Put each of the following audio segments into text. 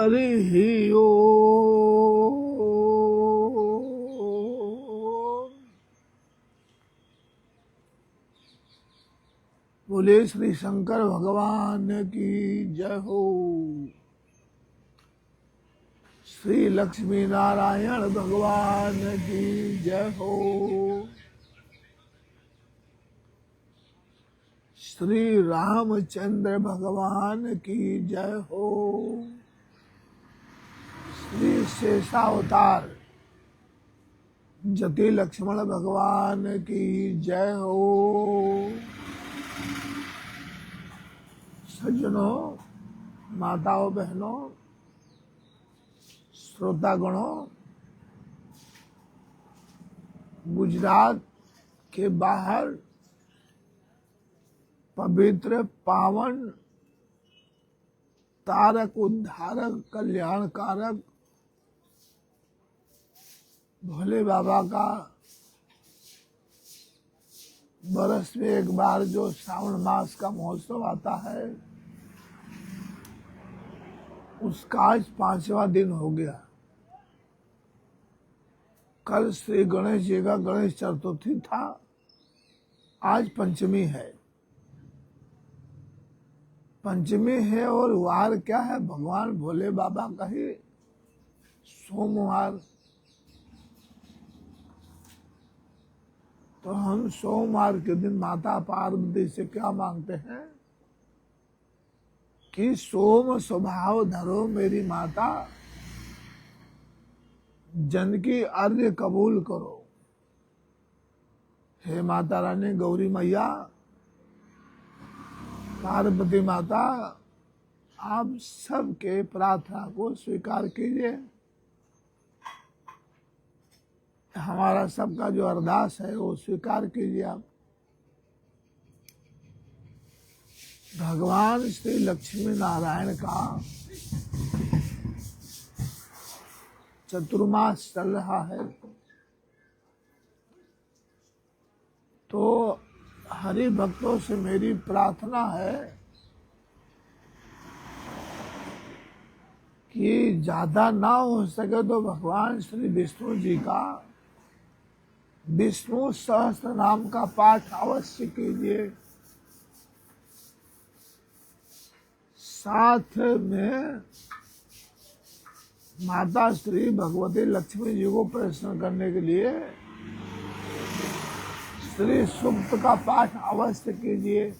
हरि ओम। बोले श्री शंकर भगवान की जय हो। श्री लक्ष्मी नारायण भगवान की जय हो। श्री रामचंद्र भगवान की जय हो। श्री शेषावतार जति लक्ष्मण भगवान की जय हो। सज्जनों, माताओं, बहनों, श्रोतागणों, गुजरात के बाहर पवित्र, पावन, तारक, उद्धारक, कल्याणकारक भोले बाबा का बरस में एक बार जो श्रावण मास का महोत्सव आता है, उसका आज 5वां दिन हो गया। कल श्री गणेश जी का गणेश चतुर्थी था, आज पंचमी है। पंचमी है और वार क्या है? भगवान भोले बाबा का ही सोमवार। तो हम सोमवार के दिन माता पार्वती से क्या मांगते हैं कि सोम स्वभाव धरो मेरी माता, जन की अर्घ्य कबूल करो। हे माता रानी गौरी मैया, पार्वती माता, आप सबके प्रार्थना को स्वीकार कीजिए। हमारा सबका जो अरदास है वो स्वीकार कीजिए आप। भगवान श्री लक्ष्मी नारायण का चतुर्मास चल रहा है, तो हरि भक्तों से मेरी प्रार्थना है कि ज्यादा ना हो सके तो भगवान श्री विष्णु जी का विष्णु सहस्त्र नाम का पाठ अवश्य कीजिए। साथ में माता श्री भगवती लक्ष्मी जी को प्रसन्न करने के लिए श्री सूक्त का पाठ अवश्य कीजिए।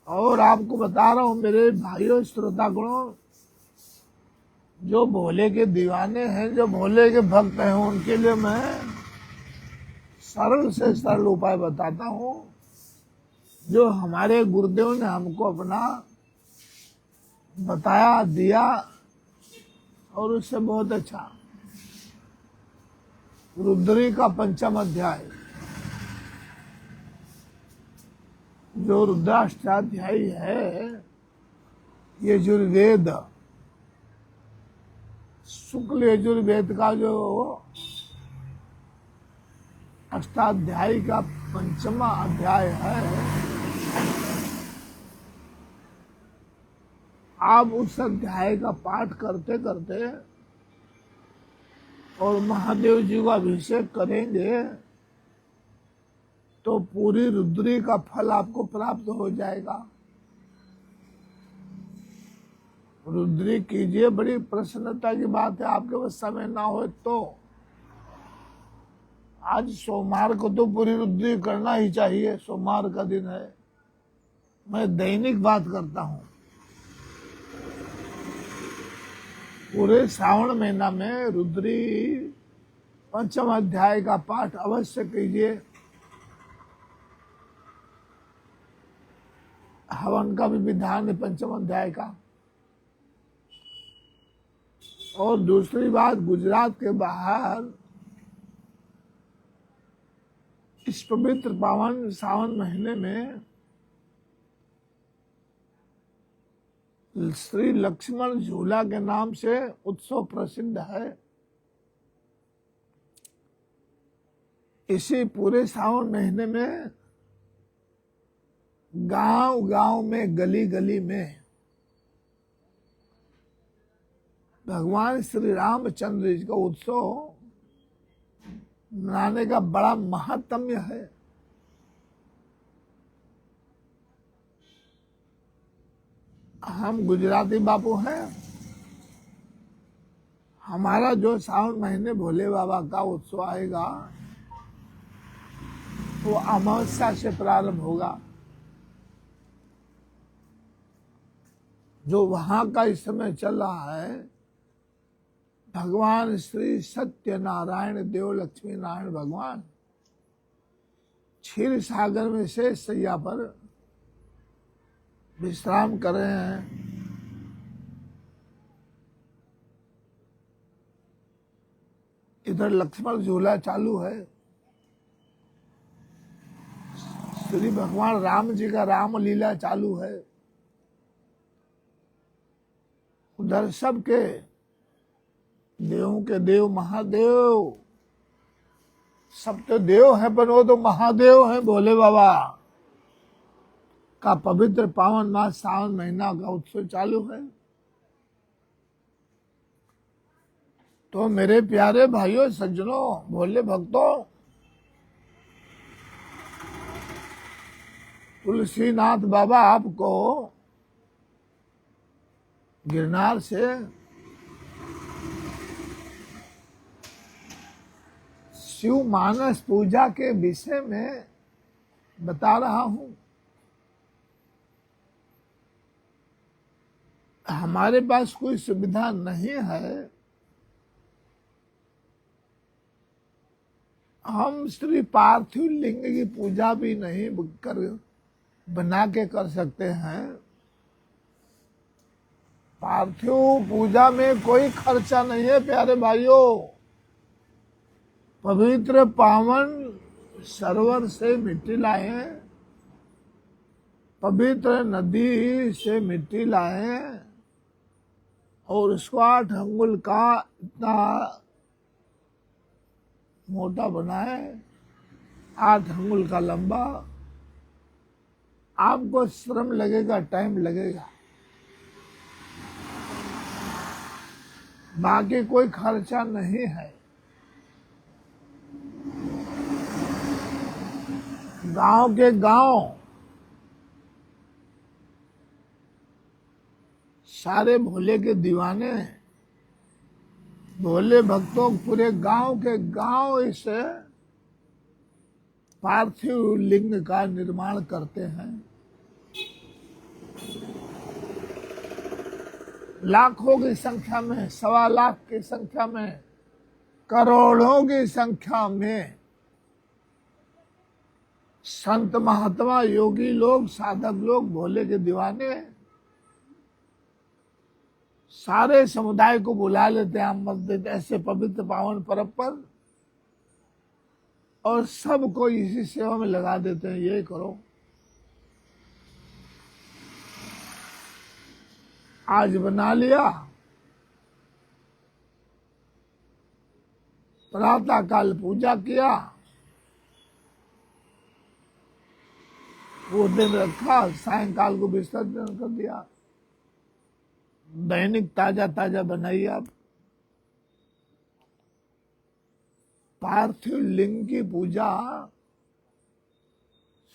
और आपको बता रहा हूं मेरे भाइयों श्रोतागणों, जो भोले के दीवाने हैं, जो भोले के भक्त हैं, उनके लिए मैं सरल से सरल उपाय बताता हूं, जो हमारे गुरुदेव ने हमको अपना बताया, दिया, और उससे बहुत अच्छा। रुद्री का 5वां अध्याय, जो रुद्राष्टाध्यायी है, यजुर्वेद, शुक्ल यजुर्वेद का जो अष्टाध्यायी का 5वां अध्याय है, आप उस अध्याय का पाठ करते करते और महादेव जी का अभिषेक करेंगे तो पूरी रुद्री का फल आपको प्राप्त हो जाएगा। रुद्री कीजिए, बड़ी प्रसन्नता की बात है। आपके पास समय ना हो तो आज सोमवार को तो पूरी रुद्री करना ही चाहिए, सोमवार का दिन है। मैं दैनिक बात करता हूं। पूरे श्रावण महीना में रुद्री 5वां अध्याय का पाठ अवश्य कीजिए। हवन का भी विधान है 5वां अध्याय का। और दूसरी बात, गुजरात के बाहर इस पवित्र पावन सावन महीने में श्री लक्ष्मण झूला के नाम से उत्सव प्रसिद्ध है। इसी पूरे सावन महीने में गांव गांव में, गली गली में भगवान श्री रामचंद्र जी का उत्सव मनाने का बड़ा महात्म्य है। हम गुजराती बापू हैं, हमारा जो सावन महीने भोले बाबा का उत्सव आएगा वो अमावस्या से प्रारंभ होगा। जो वहां का इस समय चल रहा है, भगवान श्री सत्यनारायण देव लक्ष्मी नारायण भगवान क्षीर सागर में से सैया पर विश्राम कर रहे हैं। इधर लक्ष्मण झूला चालू है। श्री भगवान राम जी का रामलीला चालू है। उधर सबके देवों के देव महादेव, सब तो देव है पर वो तो महादेव है। भोले बाबा का पवित्र पावन मास सावन महीना का उत्सव चालू है। तो मेरे प्यारे भाइयों सज्जनों, भोले भक्तों, तुलसीनाथ बाबा आपको गिरनार से शिव मानस पूजा के विषय में बता रहा हूं। हमारे पास कोई सुविधा नहीं है, हम श्री पार्थिव लिंग की पूजा भी नहीं बना के कर सकते हैं। पार्थिव पूजा में कोई खर्चा नहीं है प्यारे भाइयों। पवित्र पावन सरोवर से मिट्टी लाए, पवित्र नदी से मिट्टी लाए और उसको 8 अंगुल का इतना मोटा बनाए, 8 अंगुल का लंबा। आपको श्रम लगेगा, टाइम लगेगा, बाकी कोई खर्चा नहीं है। गांव के गांव सारे भोले के दीवाने, भोले भक्तों पूरे गांव के गांव इस पार्थिव लिंग का निर्माण करते हैं। लाखों की संख्या में, 1.25 लाख की संख्या में, करोड़ों की संख्या में संत महात्मा योगी लोग, साधक लोग, भोले के दीवाने सारे समुदाय को बुला लेते हैं, आमंत्रित देते ऐसे पवित्र पावन पर्व पर, और सबको इसी सेवा में लगा देते हैं। ये करो, आज बना लिया, प्रातः काल पूजा किया, वो दिन रखा, सायंकाल को विसर्जन कर दिया। दैनिक ताजा ताजा बनाइए आप। पार्थिव लिंग की पूजा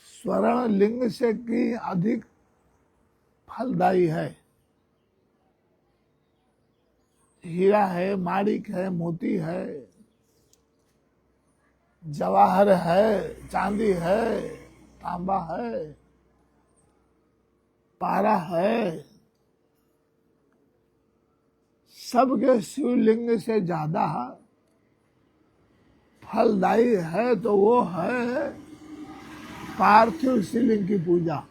स्वर्ण लिंग से की अधिक फलदायी है। हीरा है, माणिक है, मोती है, जवाहर है, चांदी है, तांबा है, पारा है, सबके शिवलिंग से ज्यादा फलदायी है तो वो है पार्थिव शिवलिंग की पूजा।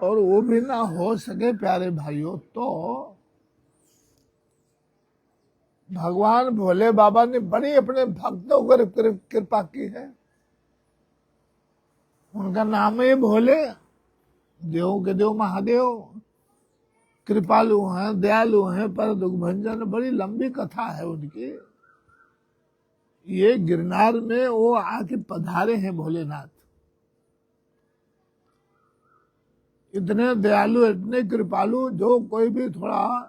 और वो भी ना हो सके प्यारे भाइयों तो भगवान भोले बाबा ने बड़ी अपने भक्तों पर कृपा की है। उनका नाम है भोले, देवों के देव महादेव, कृपालु हैं, दयालु हैं, पर दुख भंजन। बड़ी लंबी कथा है उनकी। ये गिरनार में वो आके पधारे हैं भोलेनाथ। इतने दयालु, इतने कृपालु, जो कोई भी थोड़ा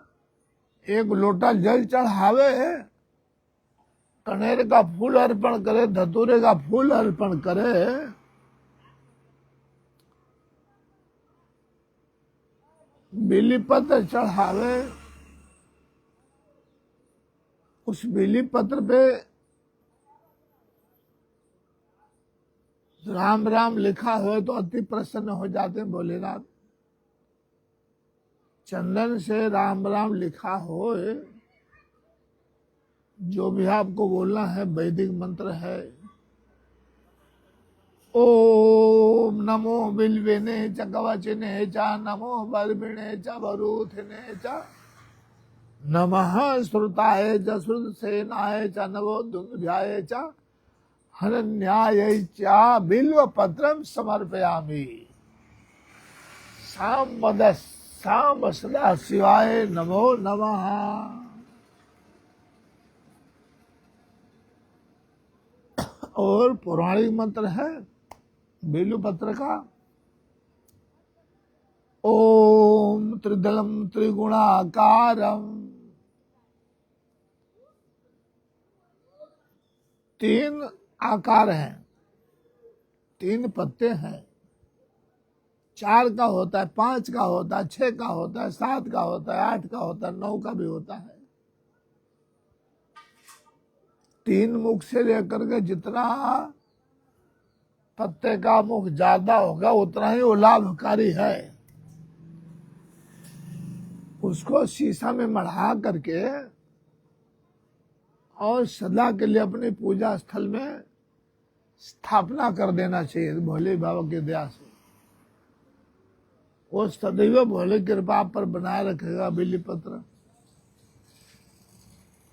एक लोटा जल चढ़ावे, कनेर का फूल अर्पण करे, धतूरे का फूल अर्पण करे, बेली पत्र चढ़ावे, उस बेली पत्र पे राम राम लिखा हो तो अति प्रसन्न हो जाते हैं भोलेनाथ। चंदन से राम राम लिखा हो, जो भी आपको बोलना है वैदिक मंत्र है। ओम नमो बिल्वेने च कवचिने च नमो बर्भिणे च वरूथिने च नमः श्रुताय च श्रुतसेनाय च नमो दुर्भ्याय च हरण्याय च बिल्वपत्रं समर्पयामि। साम सदा शिवाय नमो नमः। और पौराणिक मंत्र है बेलू पत्र का, ओम त्रिदलम त्रिगुणाकारम, 3 आकार हैं, 3 पत्ते हैं। 4 का होता है, 5 का होता है, 6 का होता है, 7 का होता है, 8 का होता है, 9 का भी होता है। 3 मुख से लेकर के जितना पत्ते का मुख ज्यादा होगा उतना ही वो लाभकारी है। उसको शीशा में मढ़ा करके और सदा के लिए अपने पूजा स्थल में स्थापना कर देना चाहिए भोले बाबा की दया से। वो सदैव भोले कृपा पर बनाए रखेगा। बेली पत्र,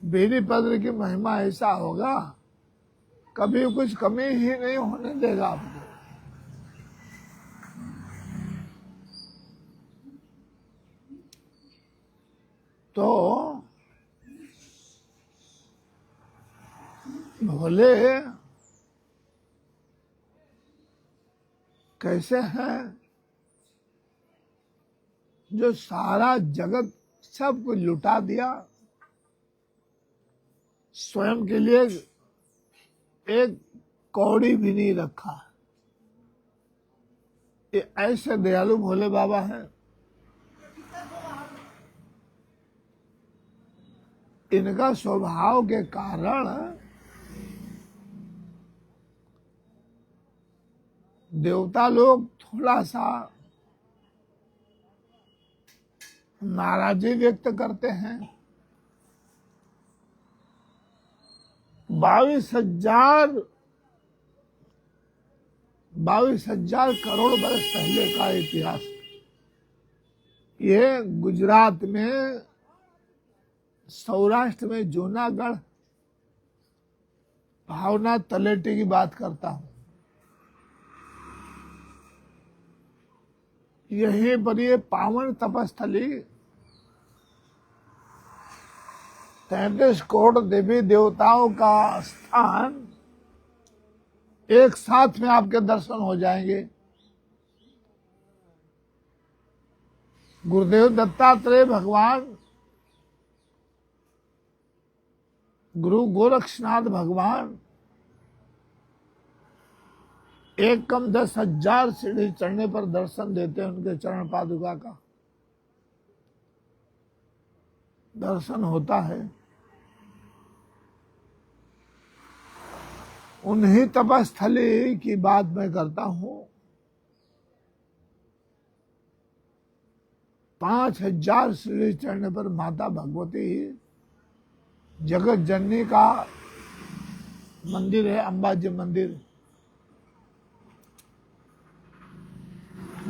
बेली पत्र की महिमा ऐसा होगा, कभी कुछ कमी ही नहीं होने देगा आपको। तो भोले कैसे हैं, जो सारा जगत सब कुछ लुटा दिया, स्वयं के लिए एक कौड़ी भी नहीं रखा। ये ऐसे दयालु भोले बाबा हैं। इनका स्वभाव के कारण देवता लोग थोड़ा सा नाराजी व्यक्त करते हैं। 22,000 करोड़ वर्ष पहले का इतिहास। ये गुजरात में, सौराष्ट्र में जूनागढ़, भावनाथ तलेटी की बात करता हूं। यहीं पर ये पावन तपस्थली 33 करोड़ देवी देवताओं का स्थान एक साथ में आपके दर्शन हो जाएंगे। गुरुदेव दत्तात्रेय भगवान, गुरु गोरक्षनाथ भगवान एक कम 10,000 सीढ़ी चढ़ने पर दर्शन देते हैं। उनके चरण पादुका का दर्शन होता है। उन्हीं तपस्थली की बात मैं करता हूं। 5,000 सीढ़ी चढ़ने पर माता भगवती जगत जननी का मंदिर है, अंबाजी मंदिर।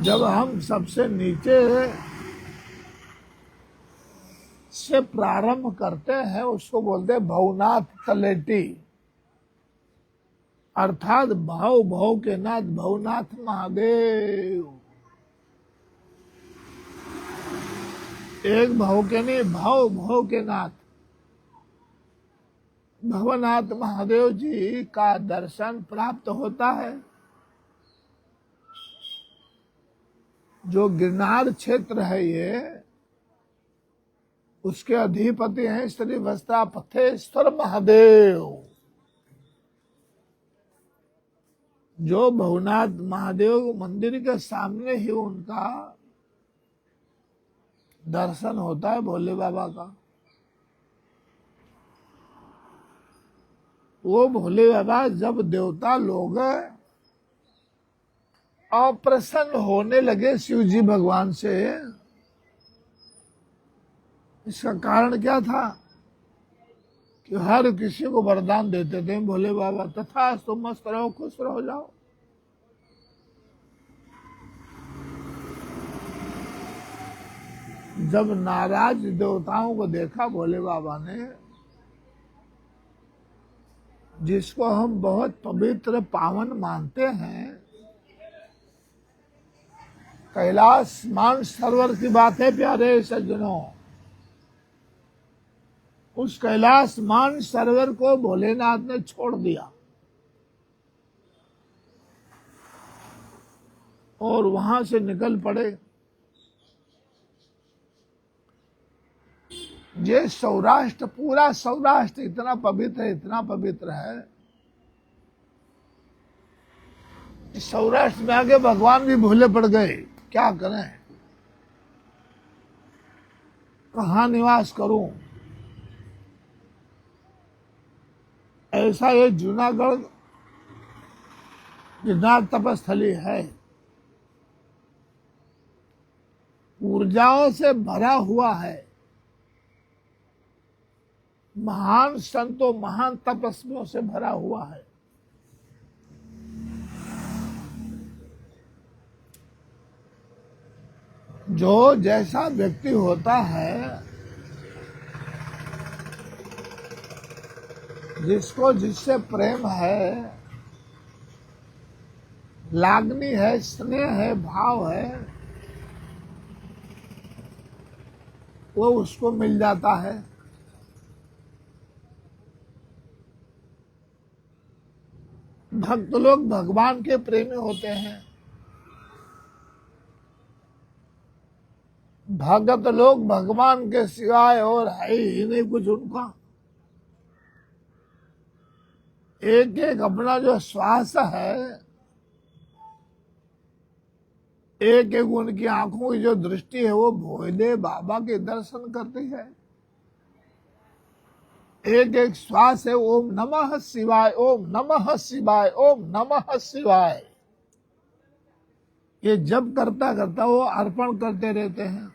जब हम सबसे नीचे से प्रारंभ करते हैं, उसको बोलते हैं भवनाथ तलेटी, अर्थात भाव भाव के नाथ भवनाथ महादेव। एक भाव के नहीं, भाव भाव के नाथ भवनाथ महादेव जी का दर्शन प्राप्त होता है। जो गिरनार क्षेत्र है ये, उसके अधिपति हैं श्री वस्त्रापथेश्वर महादेव। जो भवनाथ महादेव मंदिर के सामने ही उनका दर्शन होता है, भोले बाबा का। वो भोले बाबा जब देवता लोग अप्रसन्न होने लगे शिव जी भगवान से, इसका कारण क्या था कि हर किसी को वरदान देते थे भोले बाबा, तथा तुम मस्त रहो, खुश रहो, जाओ। जब नाराज देवताओं को देखा भोले बाबा ने, जिसको हम बहुत पवित्र पावन मानते हैं, कैलाश मानसरोवर की बात है प्यारे सज्जनों। उस कैलाश मानसरोवर को भोलेनाथ ने छोड़ दिया और वहां से निकल पड़े। ये सौराष्ट्र, पूरा सौराष्ट्र इतना पवित्र है, इतना पवित्र है। इस सौराष्ट्र में आगे भगवान भी भूले पड़ गए, क्या करें, कहाँ निवास करूं। ऐसा ये जूनागढ़ गिरनार तपस्थली है, ऊर्जाओं से भरा हुआ है, महान संतों, महान तपस्वियों से भरा हुआ है। जो जैसा व्यक्ति होता है, जिसको जिससे प्रेम है, लागनी है, स्नेह है, भाव है, वो उसको मिल जाता है। भक्त लोग भगवान के प्रेमी होते हैं। भगत लोग भगवान के सिवाय और है ही नहीं कुछ उनका। एक एक अपना जो श्वास है, एक एक उनकी आंखों की जो दृष्टि है, वो भोले बाबा के दर्शन करती है। एक एक श्वास है ओम नमः शिवाय, ओम नमः शिवाय, ओम नमः शिवाय। ये जब करता करता वो अर्पण करते रहते हैं।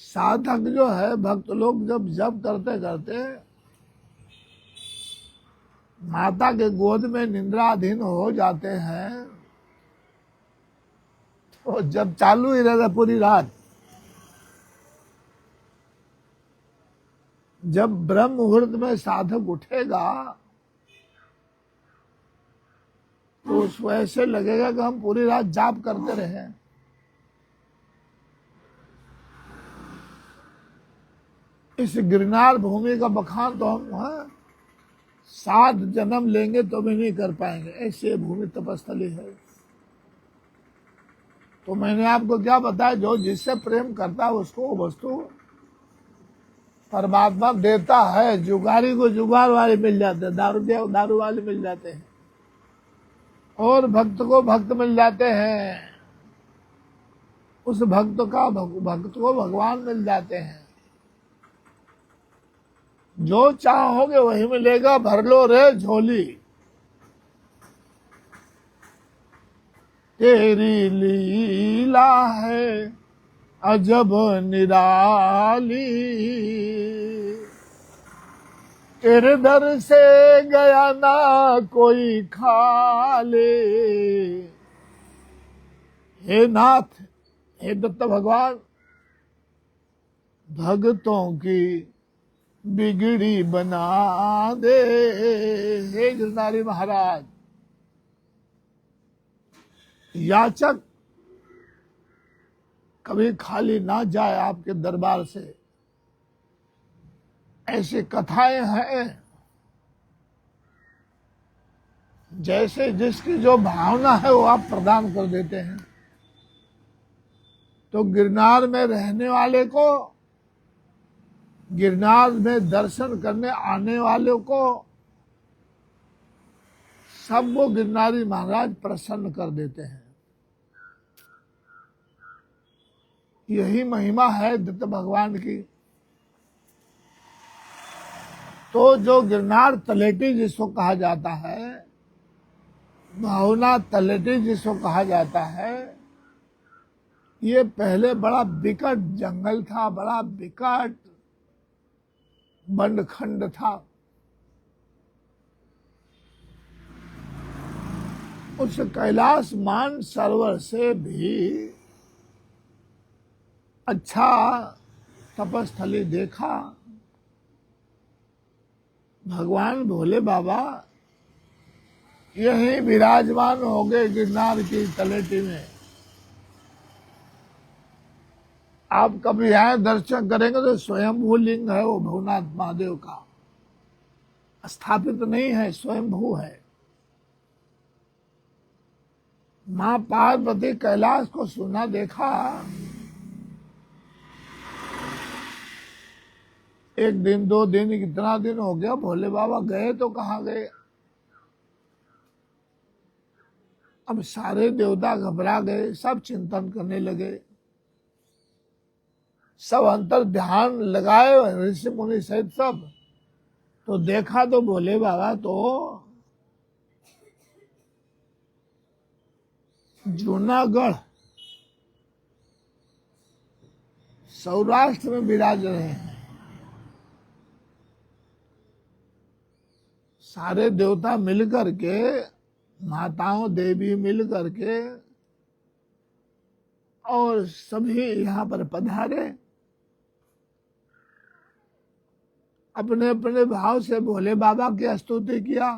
साधक जो है, भक्त लोग जब जब करते करते माता के गोद में निद्राधीन हो जाते हैं, तो जब चालू ही रहता पूरी रात, जब ब्रह्म मुहूर्त में साधक उठेगा तो उसको ऐसे लगेगा कि हम पूरी रात जाप करते रहे। इस गिरनार भूमि का बखान तो हम 7 जन्म लेंगे तो भी नहीं कर पाएंगे, ऐसी भूमि तपस्थली है। तो मैंने आपको क्या बताया, जो जिससे प्रेम करता है उसको वस्तु परमात्मा देता है। जुगारी को जुगार वाले मिल जाते हैं, दारू वाले मिल जाते हैं, और भक्त को भक्त मिल जाते हैं। उस भक्त को भगवान मिल जाते हैं। जो चाहोगे वही मिलेगा, भर लो रे झोली। तेरी लीला है अजब निराली, तेरे दर से गया ना कोई खाले। हे नाथ, हे दत्त भगवान, भक्तों की बिगड़ी बना दे। हे गिरनारी महाराज, याचक कभी खाली ना जाए आपके दरबार से। ऐसी कथाएं हैं जैसे जिसकी जो भावना है वो आप प्रदान कर देते हैं। तो गिरनार में रहने वाले को, गिरनार में दर्शन करने आने वालों को, सब वो गिरनारी महाराज प्रसन्न कर देते हैं। यही महिमा है दत्त भगवान की। तो जो गिरनार तलेटी जिसको कहा जाता है, भावना तलेटी जिसको कहा जाता है, ये पहले बड़ा विकट जंगल था, बड़ा विकट बंडखंड था। उस कैलाश मान सरोवर से भी अच्छा तपस्थली देखा। भगवान भोले बाबा यही विराजमान हो गए गिरनार की तलेटी में। आप कभी आए दर्शन करेंगे तो स्वयंभू लिंग है वो भवनाथ महादेव का, स्थापित नहीं है, स्वयंभू है। मां पार्वती कैलाश को सुना देखा। एक दिन, 2 दिन, कितना दिन हो गया, भोले बाबा गए तो कहाँ गए। अब सारे देवता घबरा गए, सब चिंतन करने लगे, सब अंतर ध्यान लगाए, ऋषि मुनि सहित सब। तो देखा तो भोले बाबा तो जूनागढ़ सौराष्ट्र में विराज रहे हैं। सारे देवता मिलकर के, माताओं देवी मिलकर के, और सभी यहाँ पर पधारे। अपने अपने भाव से भोले बाबा की स्तुति किया।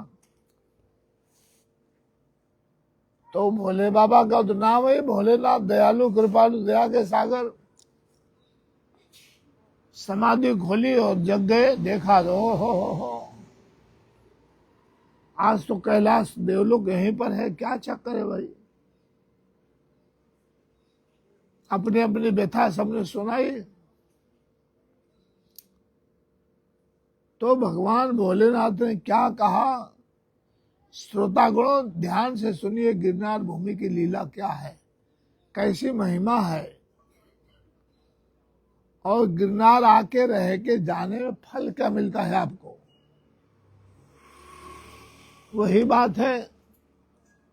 तो भोले बाबा का तो नाम है भोलेनाथ, दयालु कृपालु, दया के सागर। समाधि खोली और जग गए। देखा तो हो आज तो कैलाश देवलोक यहीं पर है, क्या चक्कर है भाई। अपनी अपनी व्यथा सबने सुनाई। तो भगवान भोलेनाथ ने क्या कहा, श्रोतागणों ध्यान से सुनिए, गिरनार भूमि की लीला क्या है, कैसी महिमा है, और गिरनार आके रह के जाने में फल क्या मिलता है आपको। वही बात है,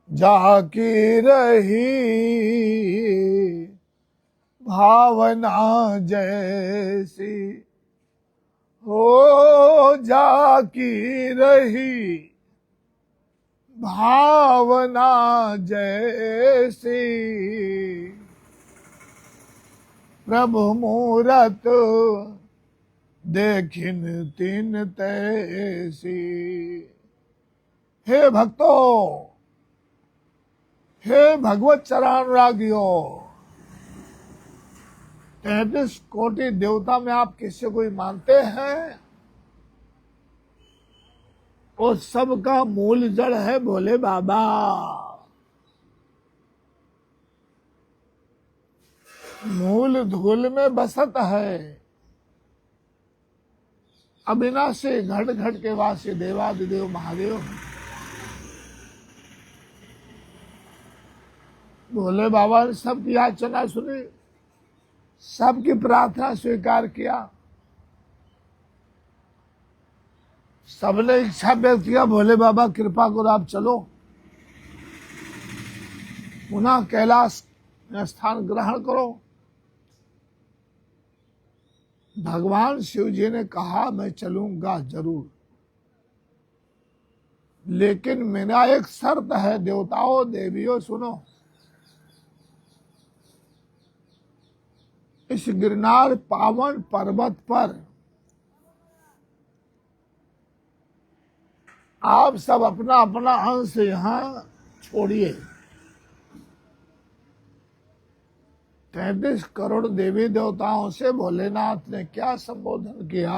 जाकी रही भावना जैसी, हो जाकी रही भावना जैसी, प्रभु मूरत देखिन तीन तैसी। हे भक्तों, हे भगवत चरणानुरागियों, 33 कोटि देवता में आप किसी को मानते हैं? वो सबका मूल जड़ है भोले बाबा। मूल धूल में बसत है, अविनाशी घट घट के वासी देवादिदेव महादेव। भोले बाबा ने सबकी याचना सुनी, सबकी प्रार्थना स्वीकार किया। सबने इच्छा व्यक्त किया, भोले बाबा कृपा करो, आप चलो, पुनः कैलाश में स्थान ग्रहण करो। भगवान शिव जी ने कहा, मैं चलूंगा जरूर, लेकिन मेरा एक शर्त है, देवताओं देवियों सुनो। इस गिरनार पावन पर्वत पर आप सब अपना अपना अंश यहाँ छोड़िए। 33 करोड़ देवी देवताओं से भोलेनाथ ने क्या संबोधन किया,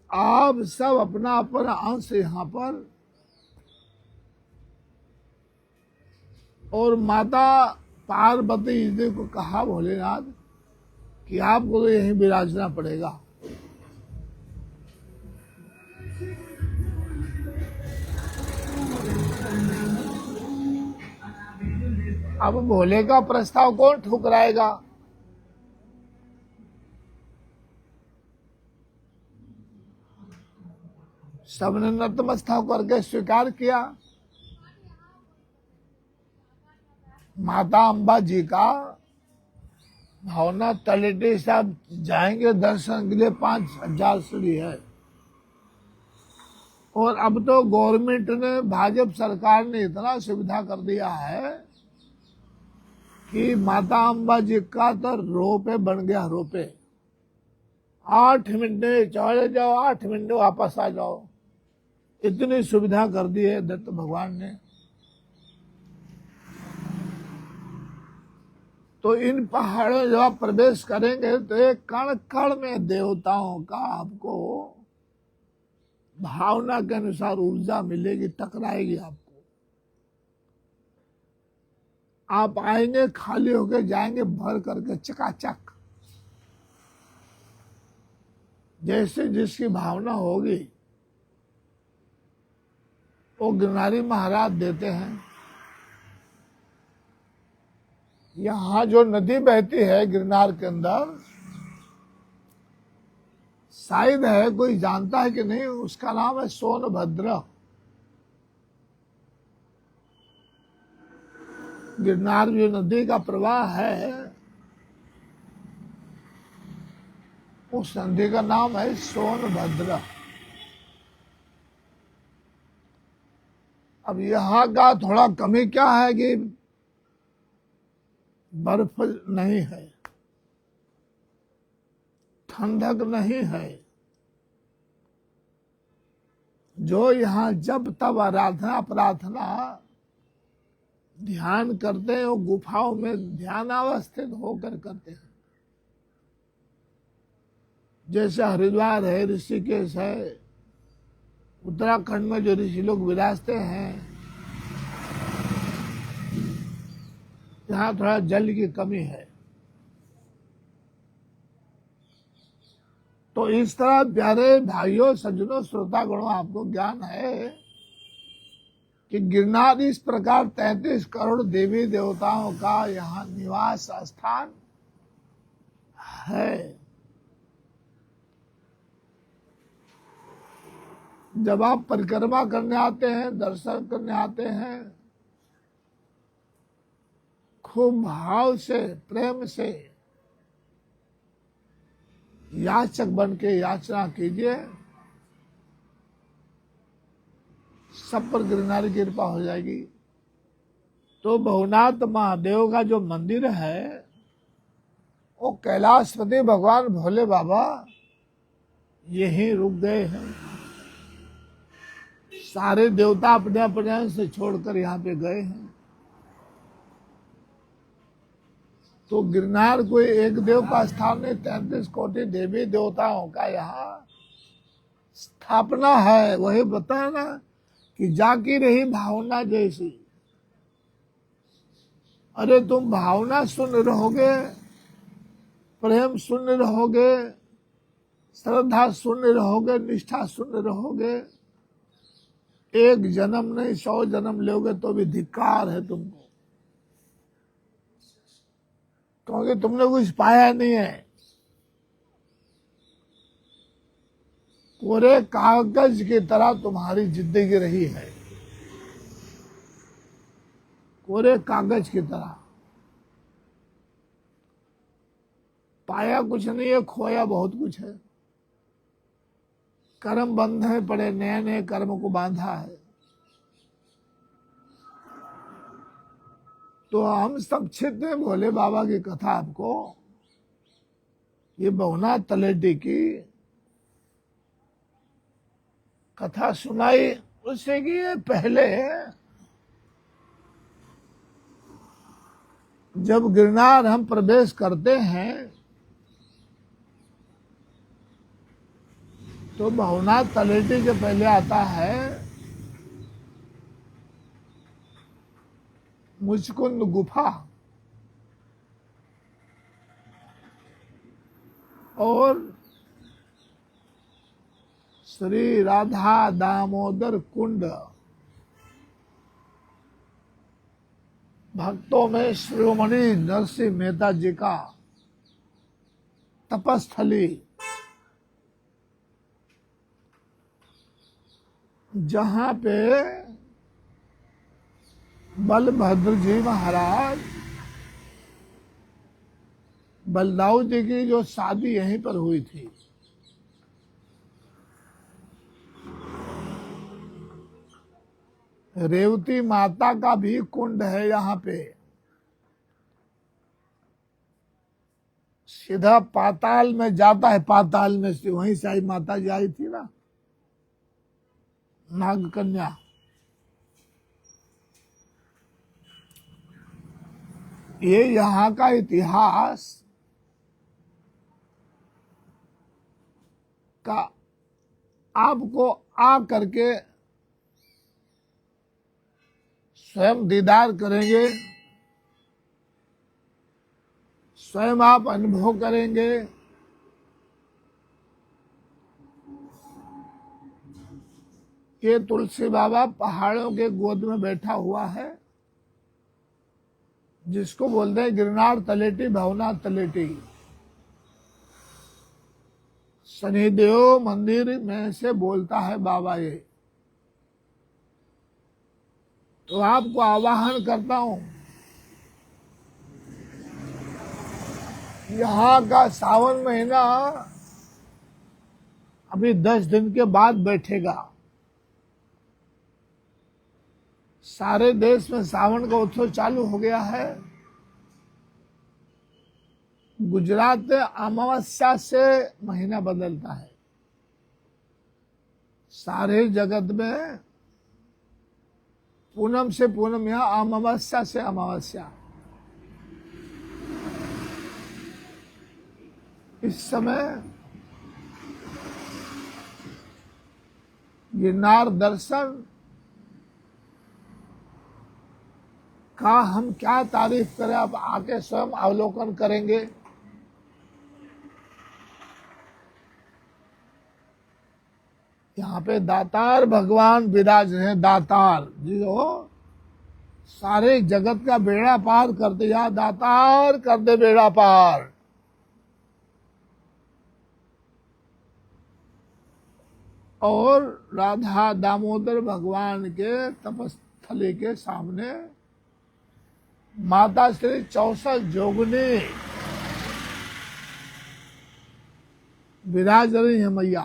आप सब अपना अपना अंश यहाँ पर और माता पार्वती जी को कहा भोलेनाथ कि आपको तो यहीं विराजना पड़ेगा। अब भोले का प्रस्ताव कौन ठुकराएगा? सबने नतमस्तक करके स्वीकार किया। माता अम्बा जी का भावना तलेटी साहब जाएंगे दर्शन के लिए 5000 सीढ़ी है। और अब तो गवर्नमेंट ने, भाजपा सरकार ने इतना सुविधा कर दिया है कि माता अम्बा जी का तो रोपे बन गया। रोपे 8 मिनट में चले जाओ, 8 मिनट में वापस आ जाओ, इतनी सुविधा कर दी है दत्त भगवान ने। तो इन पहाड़ों में जब आप प्रवेश करेंगे तो एक कण कण में देवताओं का आपको भावना के अनुसार ऊर्जा मिलेगी, टकराएगी आपको। आप आएंगे खाली होके जाएंगे, भर करके चकाचक। जैसे जिसकी भावना होगी वो गिरनारी महाराज देते हैं। यहाँ जो नदी बहती है गिरनार के अंदर, शायद है कोई जानता है कि नहीं, उसका नाम है सोनभद्र। गिरनार जो नदी का प्रवाह है, उस नदी का नाम है सोनभद्र। अब यहाँ का थोड़ा कमी क्या है कि बर्फ नहीं है, ठंडक नहीं है। जो यहाँ जब तब आराधना प्रार्थना ध्यान करते हैं वो गुफाओं में ध्यानावस्थित होकर करते हैं। जैसे हरिद्वार है, ऋषिकेश है, उत्तराखंड में जो ऋषि लोग विराजते हैं, यहाँ थोड़ा जल की कमी है। तो इस तरह प्यारे भाइयों, सज्जनों, श्रोतागणों, आपको ज्ञान है कि गिरनार इस प्रकार 33 करोड़ देवी देवताओं का यहाँ निवास स्थान है। जब आप परिक्रमा करने आते हैं, दर्शन करने आते हैं, खूब भाव से, प्रेम से याचक बन के याचना कीजिए, सब पर गिरनारी की कृपा हो जाएगी। तो भवनाथ महादेव का जो मंदिर है वो कैलाशपति भगवान भोले बाबा यहीं रुक गए हैं। सारे देवता अपने अपने से छोड़कर यहाँ पे गए हैं। तो गिरनार कोई एक देव का स्थान नहीं, 33 कोटि देवी देवताओं का यहाँ स्थापना है। वही बताया ना कि जाकी रही भावना जैसी। अरे तुम भावना शून्य रहोगे, प्रेम शून्य रहोगे, श्रद्धा शून्य रहोगे, निष्ठा शून्य रहोगे, एक जन्म नहीं 100 जन्म लोगे तो भी धिक्कार है तुमको, क्योंकि तुमने कुछ पाया नहीं है। कोरे कागज की तरह तुम्हारी जिंदगी रही है, कोरे कागज की तरह। पाया कुछ नहीं है, खोया बहुत कुछ है। कर्म बंधे पड़े, नए नए कर्म को बांधा है। तो हम संक्षिप्त में भोले बाबा की कथा आपको, ये भवनाथ तलेटी की कथा सुनाई। उससे कि पहले जब गिरनार हम प्रवेश करते हैं तो भवनाथ तलेटी के पहले आता है मुचकुंद गुफा और श्री राधा दामोदर कुंड भक्तों में शिरोमणि नरसिंह मेहता जी का तपस्थली, जहां पे बलभद्र जी महाराज बलदाऊ जी की जो शादी यहीं पर हुई थी। रेवती माता का भी कुंड है यहाँ पे, सीधा पाताल में जाता है। पाताल में से वहीं से आई माता जी आई थी ना, नाग कन्या। ये यहाँ का इतिहास का आपको आ करके स्वयं दीदार करेंगे, स्वयं आप अनुभव करेंगे। ये तुलसी बाबा पहाड़ों के गोद में बैठा हुआ है, जिसको बोलते हैं गिरनार तलेटी, भवनाथ तलेटी। शनिदेव मंदिर में से बोलता है बाबा ये। तो आपको आवाहन करता हूं, यहाँ का सावन महीना अभी 10 दिन के बाद बैठेगा। सारे देश में सावन का उत्सव चालू हो गया है। गुजरात में अमावस्या से महीना बदलता है। सारे जगत में पूनम से पूनम, यहाँ अमावस्या से अमावस्या। इस समय गिरनार दर्शन का हम क्या तारीफ करें, आप आके स्वयं अवलोकन करेंगे। यहाँ पे दातार भगवान विराज हैं। दातार जो सारे जगत का बेड़ा पार करते, या दातार कर दे बेड़ा पार। और राधा दामोदर भगवान के तपस्थली के सामने माता श्री 64 जोगनी विराज रही है मैया।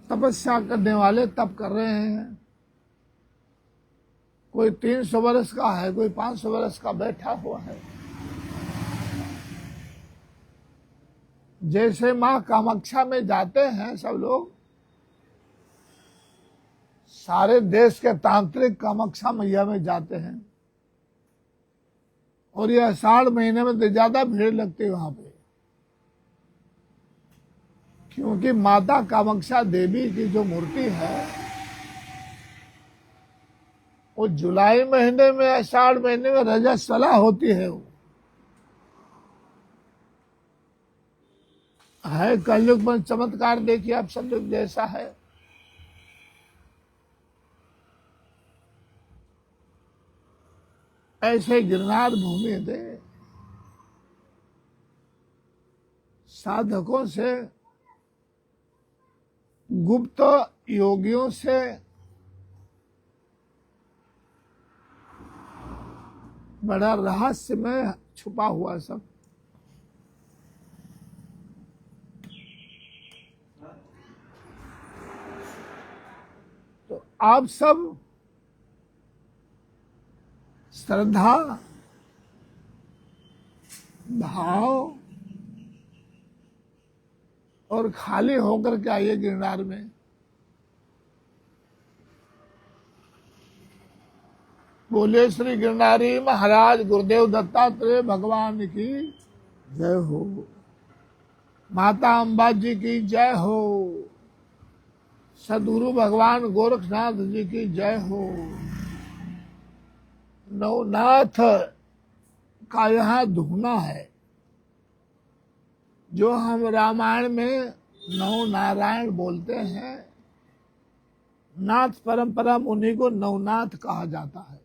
तपस्या करने वाले तप कर रहे हैं। कोई 300 वर्ष का है, कोई 500 वर्ष का बैठा हुआ है। जैसे माँ कामाख्या में जाते हैं सब लोग, सारे देश के तांत्रिक कामाख्या मैया में जाते हैं। और ये आषाढ़ महीने में ज्यादा भीड़ लगती है वहां पे, क्योंकि माता कामाख्या देवी की जो मूर्ति है वो जुलाई महीने में, आषाढ़ महीने में रजस्वला होती है। वो है कलयुग में चमत्कार। देखिए आप सब लोग जैसा है। ऐसे गिरनार भूमि दे साधकों से, गुप्त योगियों से बड़ा रहस्य में छुपा हुआ सब। तो आप सब श्रद्धा भाव और खाली होकर के आइए गिरनार में। बोले श्री गिरनारी महाराज गुरुदेव दत्तात्रेय भगवान की जय हो। माता अम्बा जी की जय हो। सदगुरु भगवान गोरखनाथ जी की जय हो। नवनाथ का यहाँ धुना है, जो हम रामायण में नव नारायण बोलते हैं। नाथ परंपरा मुनि को नवनाथ कहा जाता है।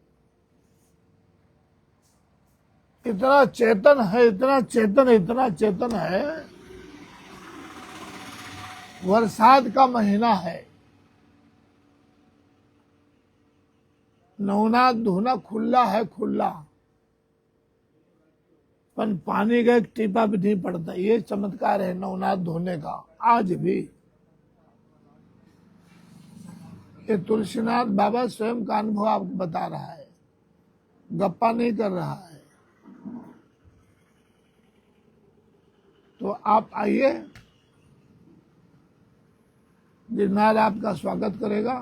इतना चेतन है, इतना चेतन, इतना चेतन है। बरसात का महीना है, नवनाथ धोना खुला है, खुला, पर पानी का एक टीपा भी नहीं पड़ता। ये चमत्कार है नवनाथ धोने का आज भी। ये तुलसीनाथ बाबा स्वयं का अनुभव आपको बता रहा है, गप्पा नहीं कर रहा है। तो आप आइए, गिरनार आपका स्वागत करेगा।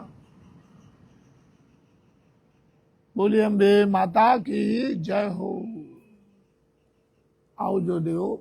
बोलिए अम्बे माता की जय हो। आओ जो देव।